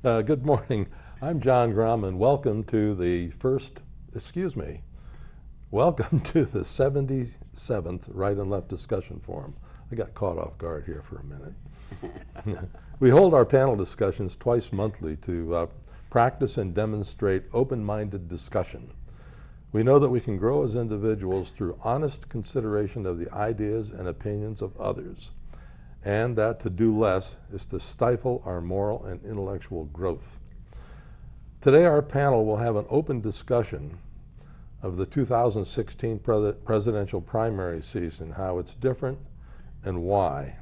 Good morning. I'm John Grom, and welcome to the welcome to the 77th Right and Left Discussion Forum. I got caught off guard here for a minute. We hold our panel discussions twice monthly to practice and demonstrate open-minded discussion. We know that we can grow as individuals through honest consideration of the ideas and opinions of others, and that to do less is to stifle our moral and intellectual growth. Today our panel will have an open discussion of the 2016 presidential primary season, how it's different and why.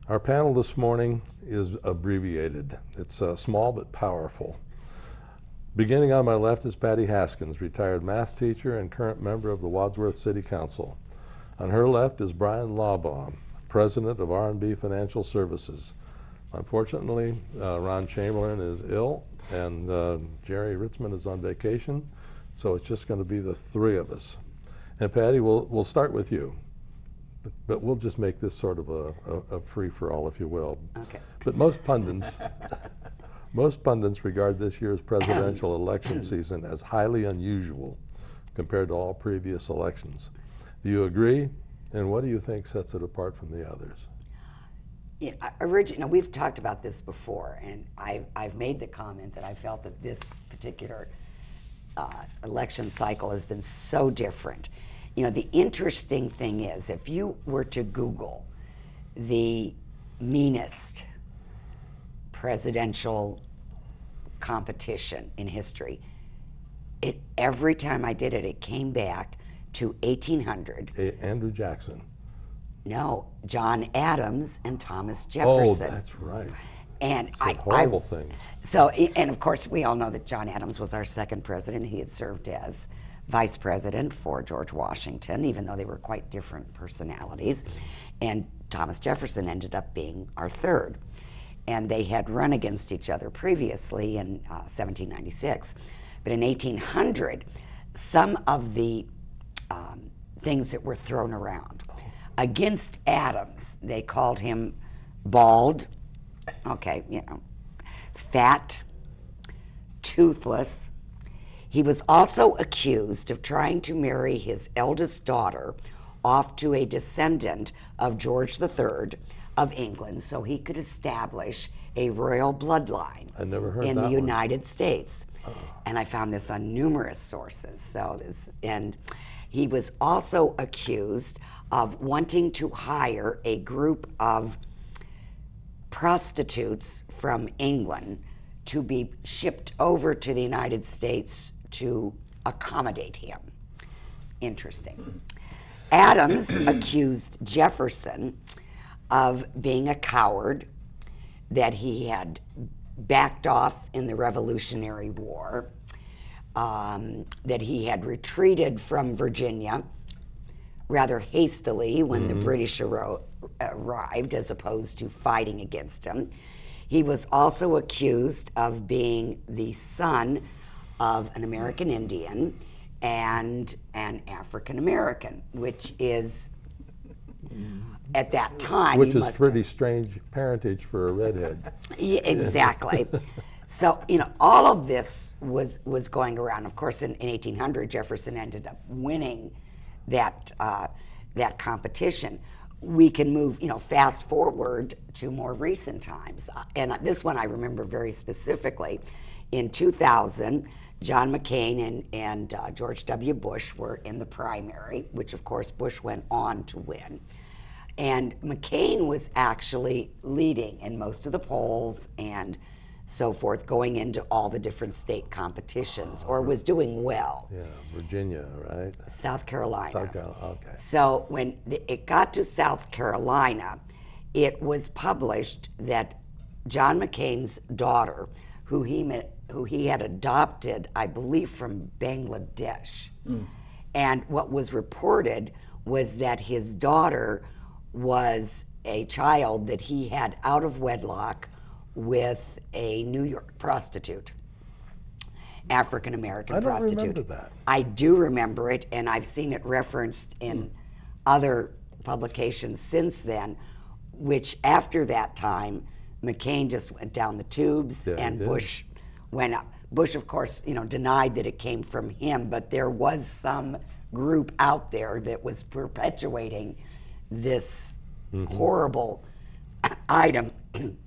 Our panel this morning is abbreviated. It's small but powerful. Beginning on my left is Patty Haskins, retired math teacher and current member of the Wadsworth City Council. On her left is Bryan Laubaugh, president of R&B Financial Services. Unfortunately, Ron Chamberlin is ill, and Jerry Ritzman is on vacation, so it's just going to be the three of us. And Patty, we'll start with you, but we'll just make this sort of a free-for-all, if you will. Okay. But most pundits regard this year's presidential election season as highly unusual compared to all previous elections. Do you agree? And what do you think sets it apart from the others? Yeah, we've talked about this before, and I've made the comment that I felt that this particular election cycle has been so different. You know, the interesting thing is, if you were to Google the meanest presidential competition in history, every time I did it, it came back to 1800. Andrew Jackson. No, John Adams and Thomas Jefferson. Oh, that's right. And it's a horrible thing. So, and of course, we all know that John Adams was our second president. He had served as vice president for George Washington, even though they were quite different personalities. And Thomas Jefferson ended up being our third. And they had run against each other previously in 1796. But in 1800, some of the things that were thrown around against Adams, they called him bald, fat, toothless. He was also accused of trying to marry his eldest daughter off to a descendant of George III of England, so he could establish a royal bloodline in the United States. And I found this on numerous sources. And he was also accused of wanting to hire a group of prostitutes from England to be shipped over to the United States to accommodate him. Interesting. Adams accused Jefferson of being a coward, that he had backed off in the Revolutionary War, that he had retreated from Virginia rather hastily when the British arrived, as opposed to fighting against him. He was also accused of being the son of an American Indian and an African American, which is, at that time, which is pretty strange parentage for a redhead. Yeah, exactly. So, all of this was going around. Of course, in 1800, Jefferson ended up winning that competition. We can move, fast forward to more recent times. And this one I remember very specifically. In 2000, John McCain and George W. Bush were in the primary, which of course Bush went on to win. And McCain was actually leading in most of the polls and so forth, going into all the different state competitions, or was doing well. Yeah, Virginia, right? South Carolina. South Carolina, okay. So when it got to South Carolina, it was published that John McCain's daughter, who he had adopted, I believe, from Bangladesh, and what was reported was that his daughter was a child that he had out of wedlock with a New York prostitute, African American prostitute. I don't remember that. I do remember it, and I've seen it referenced in other publications since then, which after that time, McCain just went down the tubes, Yeah, he and did. Bush went up. Bush, of course, denied that it came from him, but there was some group out there that was perpetuating this horrible item, and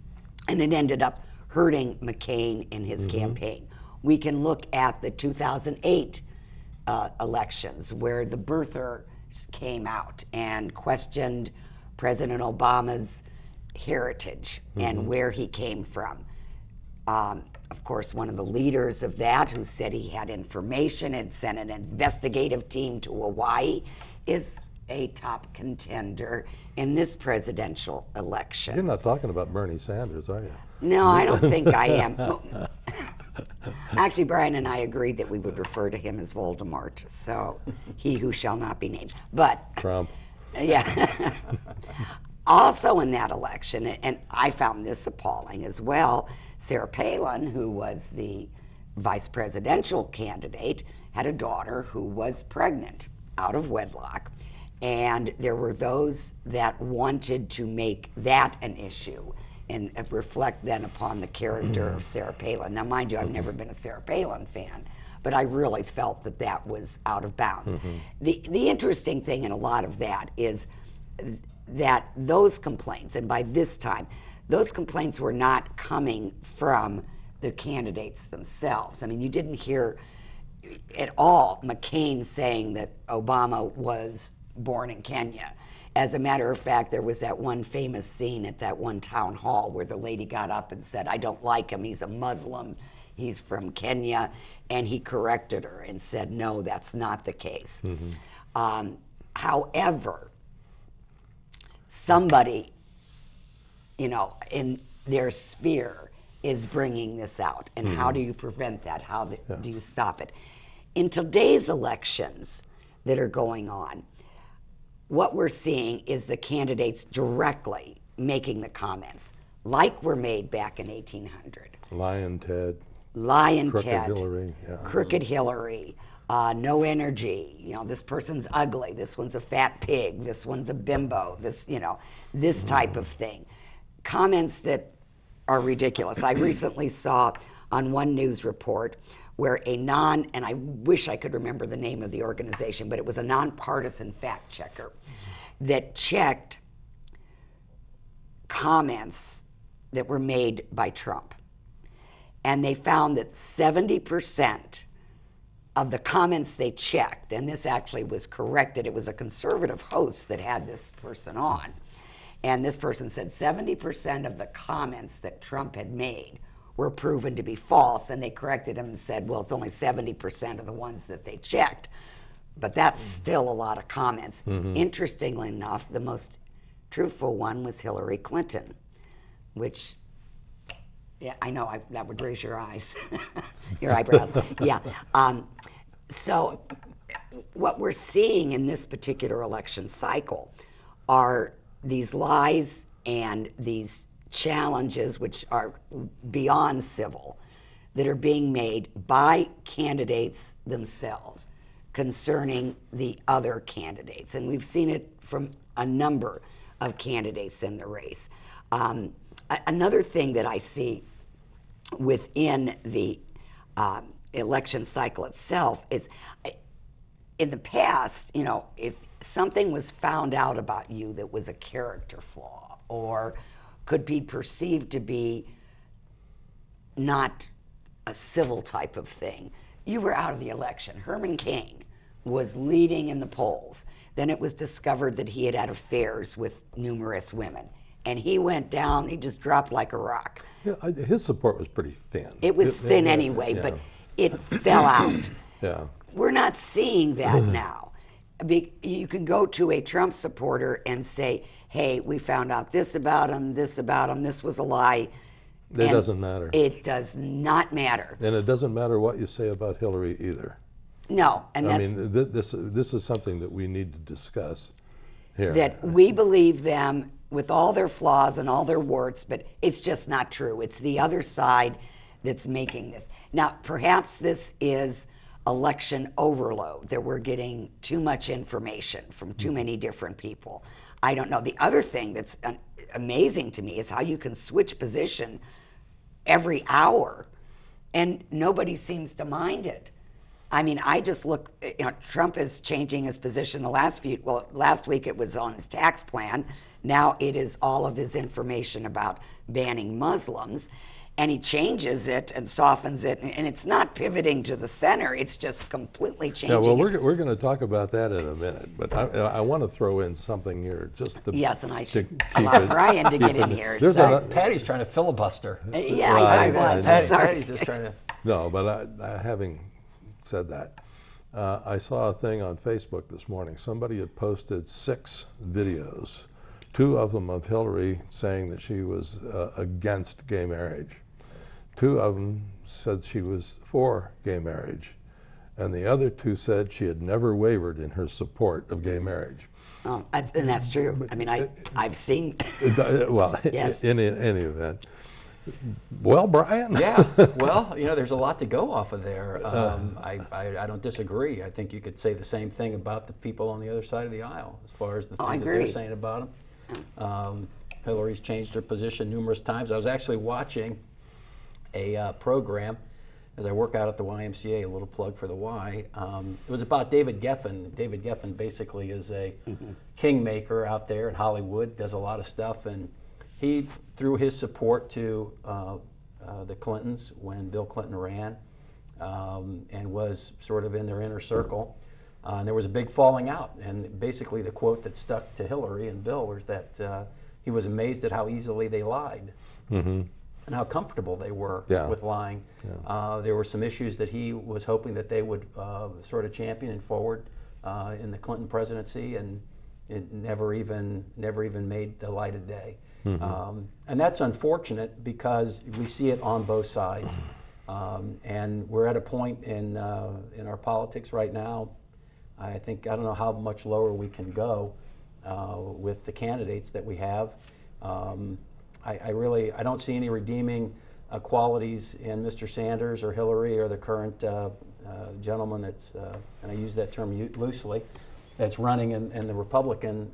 it ended up hurting McCain in his campaign. We can look at the 2008 elections where the birthers came out and questioned President Obama's heritage and where he came from. Of course, one of the leaders of that, who said he had information and sent an investigative team to Hawaii, is a top contender in this presidential election. You're not talking about Bernie Sanders, are you? No, I don't think I am. Actually, Bryan and I agreed that we would refer to him as Voldemort, so he who shall not be named. But Trump. yeah. Also in that election, and I found this appalling as well, Sarah Palin, who was the vice presidential candidate, had a daughter who was pregnant out of wedlock. And there were those that wanted to make that an issue and reflect then upon the character of Sarah Palin. Now, mind you, I've never been a Sarah Palin fan, but I really felt that that was out of bounds. The interesting thing in a lot of that is that those complaints, and by this time, those complaints were not coming from the candidates themselves. I mean, you didn't hear at all McCain saying that Obama was born in Kenya. As a matter of fact, there was that one famous scene at that one town hall where the lady got up and said, "I don't like him, he's a Muslim, he's from Kenya," and he corrected her and said, "No, that's not the case." However, somebody, in their sphere is bringing this out. And how do you prevent that? How do you stop it? In today's elections that are going on, what we're seeing is the candidates directly making the comments, like were made back in 1800. Lion Ted. Lion Crooked Ted. Hillary. Yeah. Crooked Hillary. No energy. This person's ugly. This one's a fat pig. This one's a bimbo. This type of thing. Comments that are ridiculous. I recently saw on one news report where and I wish I could remember the name of the organization, but it was a nonpartisan fact checker that checked comments that were made by Trump. And they found that 70% of the comments they checked, and this actually was corrected, it was a conservative host that had this person on, and this person said 70% of the comments that Trump had made were proven to be false, and they corrected him and said, well, it's only 70% of the ones that they checked. But that's still a lot of comments. Interestingly enough, the most truthful one was Hillary Clinton, which, yeah, I know, that would raise your eyes, your eyebrows. Yeah. So what we're seeing in this particular election cycle are these lies and these challenges, which are beyond civil, that are being made by candidates themselves concerning the other candidates. And we've seen it from a number of candidates in the race. Another thing that I see within the election cycle itself is, in the past, if something was found out about you that was a character flaw or could be perceived to be not a civil type of thing, you were out of the election. Herman Cain was leading in the polls. Then it was discovered that he had had affairs with numerous women. And he went down, he just dropped like a rock. Yeah, his support was pretty thin. It was thin anyway, but it fell out. Yeah. We're not seeing that now. You can go to a Trump supporter and say, hey, we found out this about him, this was a lie. It doesn't matter. It does not matter. And it doesn't matter what you say about Hillary either. No, and I that's... mean, this is something that we need to discuss here. That we believe them with all their flaws and all their warts, but it's just not true. It's the other side that's making this. Now, perhaps this is election overload, that we're getting too much information from too many different people. I don't know. The other thing that's amazing to me is how you can switch position every hour and nobody seems to mind it. I mean, I just look, Trump is changing his position last week it was on his tax plan. Now it is all of his information about banning Muslims. And he changes it and softens it, and it's not pivoting to the center, it's just completely changing. Yeah, well, we're going to talk about that in a minute, but I want to throw in something here just to. Yes, and I should allow Brian to get in here. Patty's trying to filibuster. Yeah, I was. Patty's just trying to. No, but having said that, I saw a thing on Facebook this morning. Somebody had posted 6 videos, 2 of them of Hillary saying that she was against gay marriage. 2 of them said she was for gay marriage. And the other 2 said she had never wavered in her support of gay marriage. And that's true. I mean, I've seen. Well, yes. in any event. Well, Brian? Yeah, well, there's a lot to go off of there. I don't disagree. I think you could say the same thing about the people on the other side of the aisle as far as the things that they're saying about them. Hillary's changed her position numerous times. I was actually watching a program as I work out at the YMCA, a little plug for the Y. It was about David Geffen. David Geffen basically is a kingmaker out there in Hollywood, does a lot of stuff, and he threw his support to the Clintons when Bill Clinton ran and was sort of in their inner circle. And there was a big falling out, and basically the quote that stuck to Hillary and Bill was that he was amazed at how easily they lied. Mm-hmm. And how comfortable they were with lying. Yeah. There were some issues that he was hoping that they would sort of champion and forward in the Clinton presidency, and it never even made the light of day. Mm-hmm. And that's unfortunate because we see it on both sides. And we're at a point in our politics right now. I don't know how much lower we can go with the candidates that we have. I don't see any redeeming qualities in Mr. Sanders or Hillary or the current gentleman that's, and I use that term loosely, that's running in the Republican,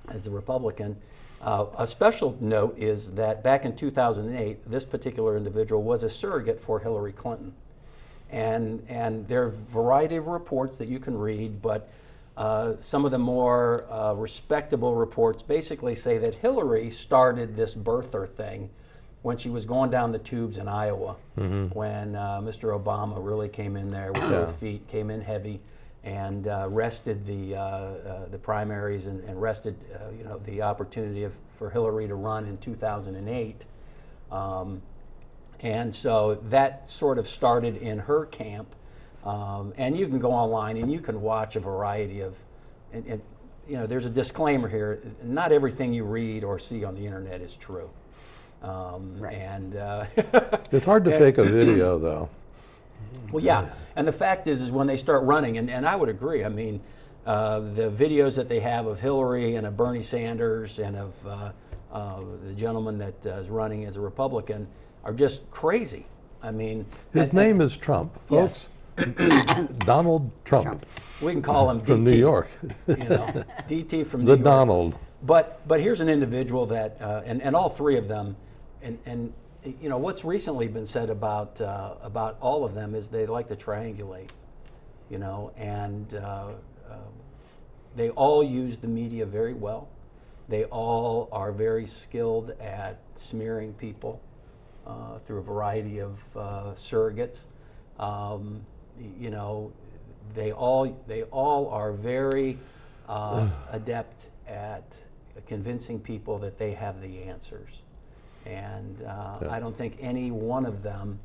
as the Republican. A special note is that back in 2008, this particular individual was a surrogate for Hillary Clinton. And there are a variety of reports that you can read, but some of the more respectable reports basically say that Hillary started this birther thing when she was going down the tubes in Iowa, when Mr. Obama really came in there with both feet, came in heavy, and wrested the primaries and wrested the opportunity for Hillary to run in 2008. And so that sort of started in her camp. And you can go online and you can watch a variety of, and there's a disclaimer here, not everything you read or see on the internet is true. Right. And it's hard to fake a video though. Well, yeah, and the fact is when they start running, and I would agree, I mean, the videos that they have of Hillary and of Bernie Sanders and of the gentleman that is running as a Republican are just crazy. I mean, his name is Trump, folks. Yes. Donald Trump. We can call him DT. From New York. DT from New York. The Donald. But here's an individual that, and all 3 of them, and what's recently been said about all of them is they like to triangulate, and they all use the media very well. They all are very skilled at smearing people through a variety of surrogates. They all are very adept at convincing people that they have the answers. And I don't think any one of them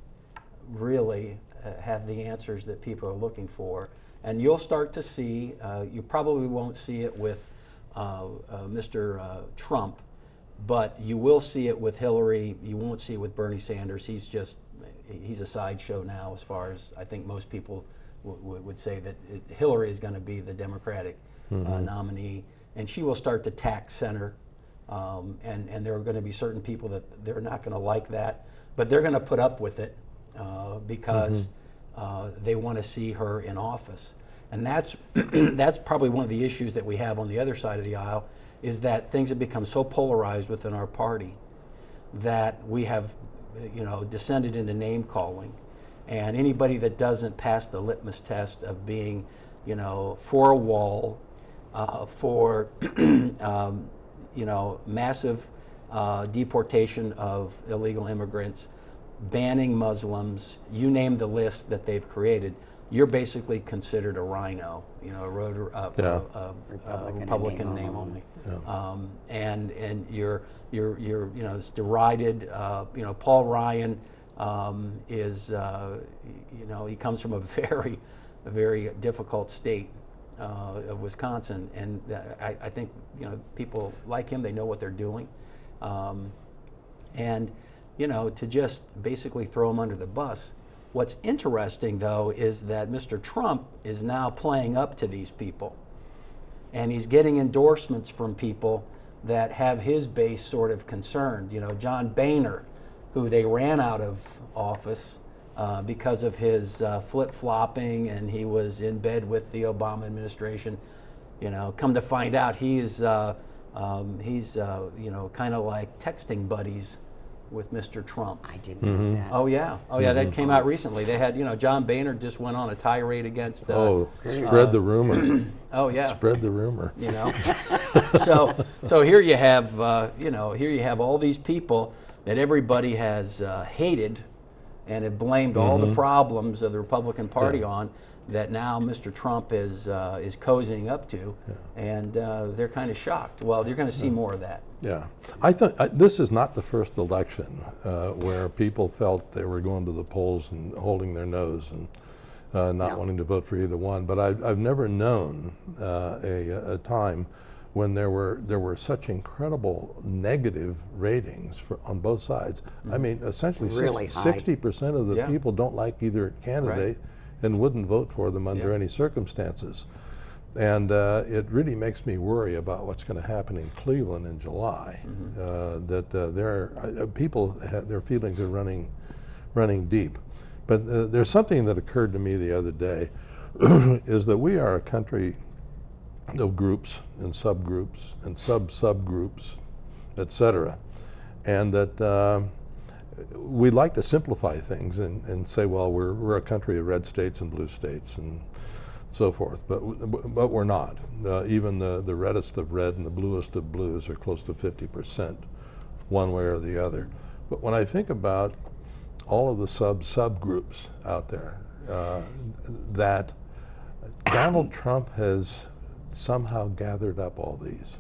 really have the answers that people are looking for. And you'll start to see, you probably won't see it with Mr. Trump, but you will see it with Hillary. You won't see it with Bernie Sanders. He's a sideshow now, as far as I think most people would say that Hillary is going to be the Democratic nominee, and she will start to tack center. And there are going to be certain people that they're not going to like that, but they're going to put up with it because they want to see her in office. And that's that's probably one of the issues that we have on the other side of the aisle, is that things have become so polarized within our party that we have, descended into name calling. And anybody that doesn't pass the litmus test of being, for a wall, for, massive deportation of illegal immigrants, banning Muslims, you name the list that they've created, you're basically considered a rhino, a Republican name only. Yeah. And you're it's derided. Paul Ryan is he comes from a very difficult state of Wisconsin, and I think people like him, they know what they're doing, and to just basically throw him under the bus. What's interesting, though, is that Mr. Trump is now playing up to these people, and he's getting endorsements from people that have his base sort of concerned. John Boehner, who they ran out of office because of his flip-flopping, and he was in bed with the Obama administration. Come to find out, he's kind of like texting buddies with Mr. Trump. I didn't know that. Oh yeah, that came out recently. They had, John Boehner just went on a tirade against. Spread the rumor. Oh yeah, spread the rumor. So here you have, all these people that everybody has hated, and have blamed all the problems of the Republican Party on, that now Mr. Trump is cozying up to, and they're kind of shocked. Well, you're going to see more of that. Yeah, I think this is not the first election where people felt they were going to the polls and holding their nose and not wanting to vote for either one. But I've never known a time when there were such incredible negative ratings on both sides. I mean, essentially, really 60% of the people don't like either candidate and wouldn't vote for them under any circumstances. And it really makes me worry about what's going to happen in Cleveland in July. Their feelings are running deep. But there's something that occurred to me the other day, is that we are a country of groups and subgroups and subgroups, etc. And that we like to simplify things and say, well, we're a country of red states and blue states and so forth, but we're not. Even the reddest of red and the bluest of blues are close to 50%, one way or the other. But when I think about all of the subgroups out there, that Donald Trump has somehow gathered up all these,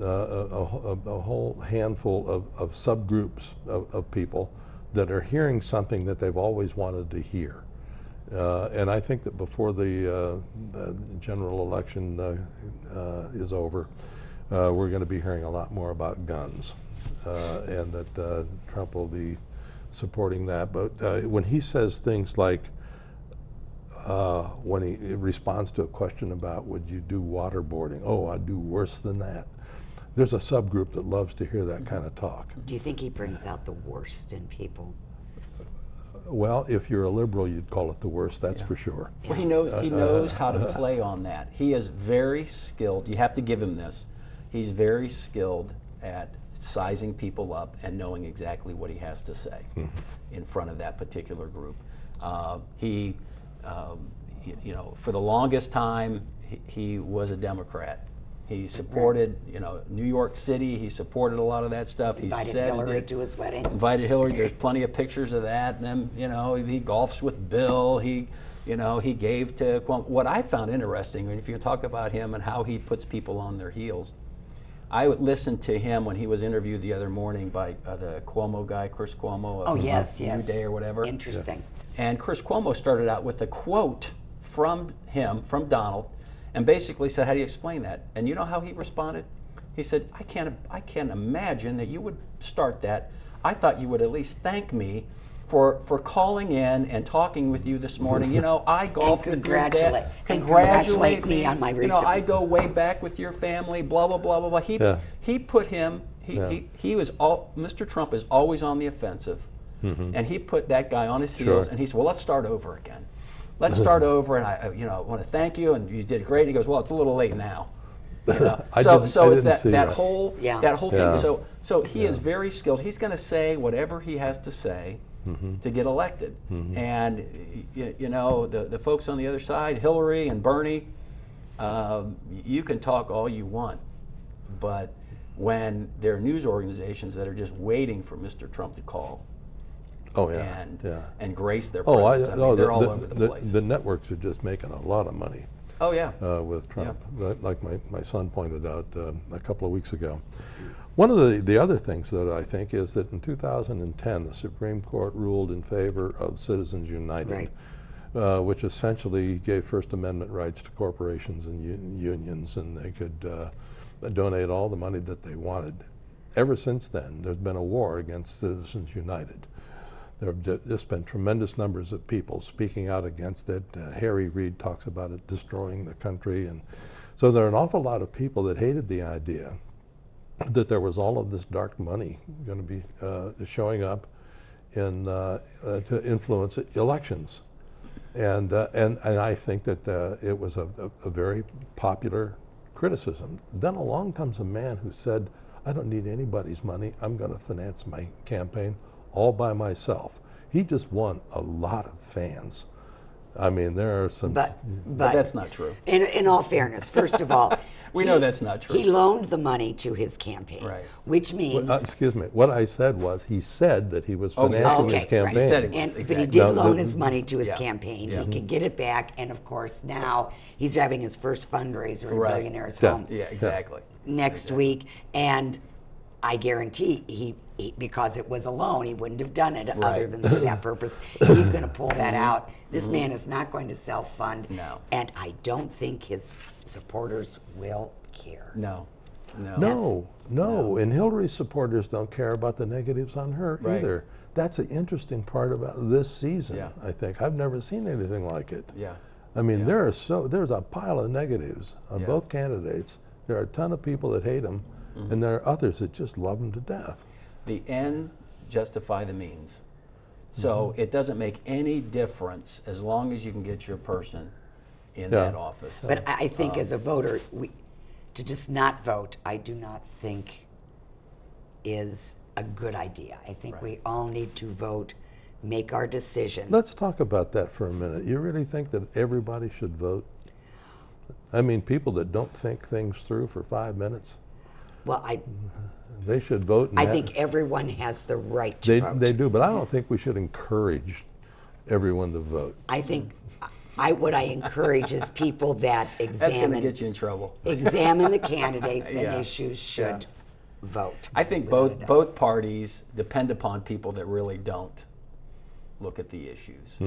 a whole handful of subgroups of people that are hearing something that they've always wanted to hear. And I think that before the general election is over, we're going to be hearing a lot more about guns, and that Trump will be supporting that. But when he says things like, when he responds to a question about would you do waterboarding, oh, I'd do worse than that. There's a subgroup that loves to hear that kind of talk. Do you think he brings out the worst in people? Well, if you're a liberal, you'd call it the worst, that's for sure. Well, he knows how to play on that. He is very skilled. You have to give him this. He's very skilled at sizing people up and knowing exactly what he has to say in front of that particular group. For the longest time, he was a Democrat. He supported, New York City. He supported a lot of that stuff. Invited Hillary to his wedding. Invited Hillary. There's plenty of pictures of that. And then, he golfs with Bill. He gave to Cuomo. What I found interesting, if you talk about him and how he puts people on their heels, I would listen to him when he was interviewed the other morning by the Cuomo guy, Chris Cuomo. Oh, yes. New Day or whatever. Interesting. And Chris Cuomo started out with a quote from him, from Donald, and basically said, how do you explain that? And you know how he responded? He said, I can't imagine that you would start that. I thought you would at least thank me for calling in and talking with you this morning. I golf with your dad. Congratulate me on my recent. I go way back with your family, blah, blah, blah, blah, blah. He put him, Mr. Trump is always on the offensive. And he put that guy on his heels, and he said, well, let's start over again. Let's start over, and I want to thank you, and you did great. And he goes, well, it's a little late now. So it's that whole thing. So he is very skilled. He's going to say whatever he has to say to get elected. And the folks on the other side, Hillary and Bernie, you can talk all you want, but when there are news organizations that are just waiting for Mr. Trump to call, and grace their presence, they're all over the place. The networks are just making a lot of money. Oh yeah. With Trump, like my son pointed out a couple of weeks ago. One of the other things that I think is that in 2010, the Supreme Court ruled in favor of Citizens United, which essentially gave First Amendment rights to corporations and unions, and they could donate all the money that they wanted. Ever since then, there's been a war against Citizens United. There have just been tremendous numbers of people speaking out against it. Harry Reid talks about it destroying the country. And so there are an awful lot of people that hated the idea that there was all of this dark money going to be showing up to influence elections. And I think that it was a very popular criticism. Then along comes a man who said, I don't need anybody's money. I'm going to finance my campaign all by myself. He just won a lot of fans. I mean, there are some... But that's not true. In all fairness, first of all... we know that's not true. He loaned the money to his campaign, which means... excuse me, what I said was, he said that he was financing his campaign. He said it was, but he did loan his money to his campaign. He could get it back, and of course now he's having his first fundraiser in Billionaire's Home. Yeah, exactly. Next week, and I guarantee he, because it was a loan, he wouldn't have done it other than for that purpose. He's going to pull that out. This man is not going to self-fund, and I don't think his supporters will care. No. And Hillary's supporters don't care about the negatives on her either. That's the interesting part about this season, I think. I've never seen anything like it. I mean, there's a pile of negatives on both candidates. There are a ton of people that hate them, and there are others that just love them to death. The end justify the means. So it doesn't make any difference as long as you can get your person in that office. But I think as a voter, to just not vote, I do not think is a good idea. I think we all need to vote, make our decision. Let's talk about that for a minute. You really think that everybody should vote? I mean, people that don't think things through for 5 minutes? Well, they should vote. I think everyone has the right to vote. They do, but I don't think we should encourage everyone to vote. I think what I encourage is people that examine. That's going to get you in trouble. Examine the candidates and issues should vote. I think both parties depend upon people that really don't look at the issues.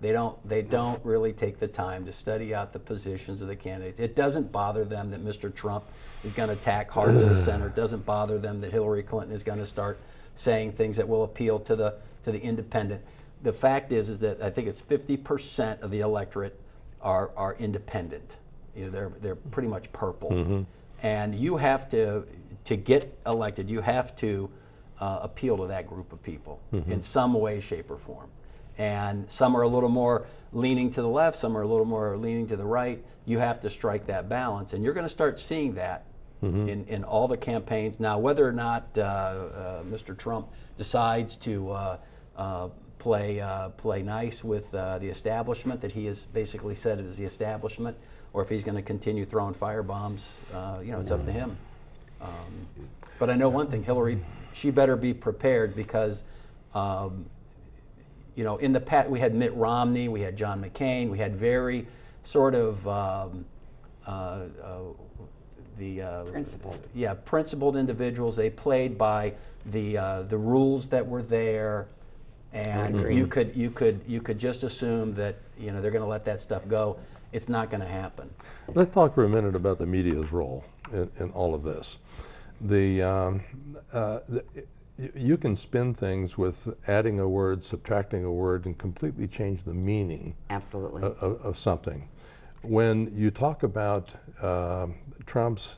They don't really take the time to study out the positions of the candidates. It doesn't bother them that Mr. Trump is going to attack hard to the center. It doesn't bother them that Hillary Clinton is going to start saying things that will appeal to the independent. The fact is that I think it's 50% of the electorate are independent. You know, they're pretty much purple, and you have to get elected. You have to appeal to that group of people in some way, shape, or form. And some are a little more leaning to the left, some are a little more leaning to the right. You have to strike that balance, and you're going to start seeing that in all the campaigns. Now, whether or not Mr. Trump decides to play nice with the establishment that he has basically said is the establishment, or if he's going to continue throwing firebombs, it's up to him. But I know one thing, Hillary, she better be prepared because in the past, we had Mitt Romney, we had John McCain, we had very sort of principled individuals. They played by the rules that were there, and you could just assume that they're going to let that stuff go. It's not going to happen. Let's talk for a minute about the media's role in all of this. You can spin things with adding a word, subtracting a word, and completely change the meaning of something. When you talk about Trump's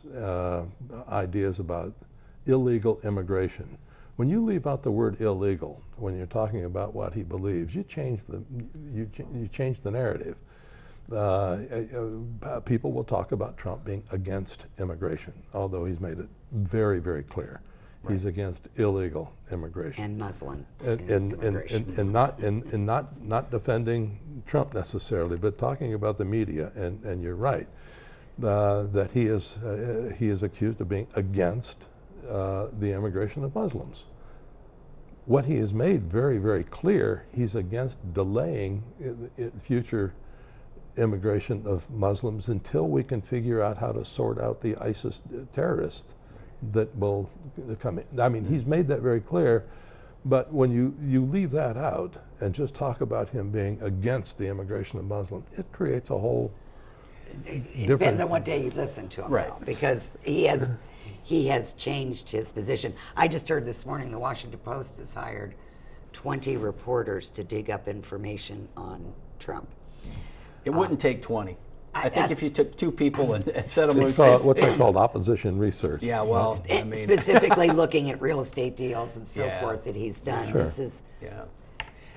ideas about illegal immigration, When you leave out the word illegal when you're talking about what he believes, you change the narrative. People will talk about Trump being against immigration, although he's made it very, very clear. Right. He's against illegal immigration. And Muslim immigration. And not defending Trump necessarily, but talking about the media, and you're right, that he is accused of being against the immigration of Muslims. What he has made very, very clear, he's against delaying future immigration of Muslims until we can figure out how to sort out the ISIS terrorists that will come in. I mean, he's made that very clear, but when you leave that out and just talk about him being against the immigration of Muslims, it creates a whole It depends on what day you listen to him, right? Now, because he has changed his position. I just heard this morning the Washington Post has hired 20 reporters to dig up information on Trump. It wouldn't take 20. I think if you took 2 people and set them loose. What's that called? Opposition research. Yeah, well, I mean. Specifically looking at real estate deals and so Yeah. forth that he's done. Sure. This is. Yeah.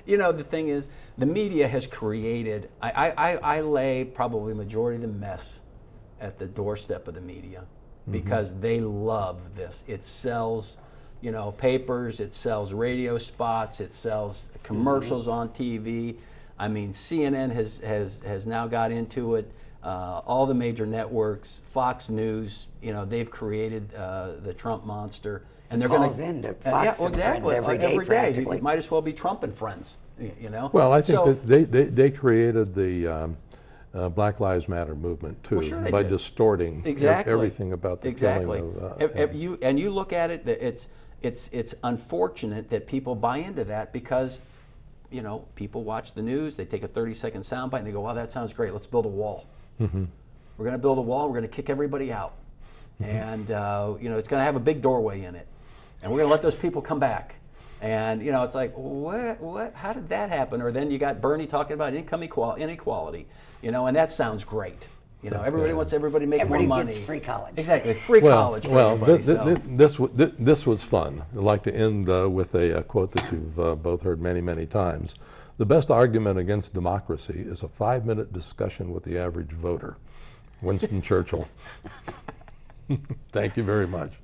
You know, the thing is, the media has created, I lay probably the majority of the mess at the doorstep of the media because they love this. It sells, you know, papers, it sells radio spots, it sells commercials on TV. I mean, CNN has now got into it. All the major networks, Fox News, you know, they've created the Trump monster, and they're going to into Fox and Friends every day. It might as well be Trump and Friends, you know. Well, I think that they created the Black Lives Matter movement too, Well, sure they by did. distorting everything about the exactly. killing of. If you look at it, it's unfortunate that people buy into that because, you know, people watch the news, they take a 30-second soundbite and they go, "Wow, that sounds great. Let's build a wall. Mm-hmm. We're going to build a wall. We're going to kick everybody out, and you know, it's going to have a big doorway in it, and we're going to let those people come back." And you know, it's like, what? How did that happen? Or then you got Bernie talking about income inequality, you know, and that sounds great. You know, everybody wants everybody to make more money. Gets free college. Exactly, free college for everybody. This was fun. I'd like to end with a quote that you've both heard many, many times. The best argument against democracy is a 5-minute discussion with the average voter. Winston Churchill. Thank you very much.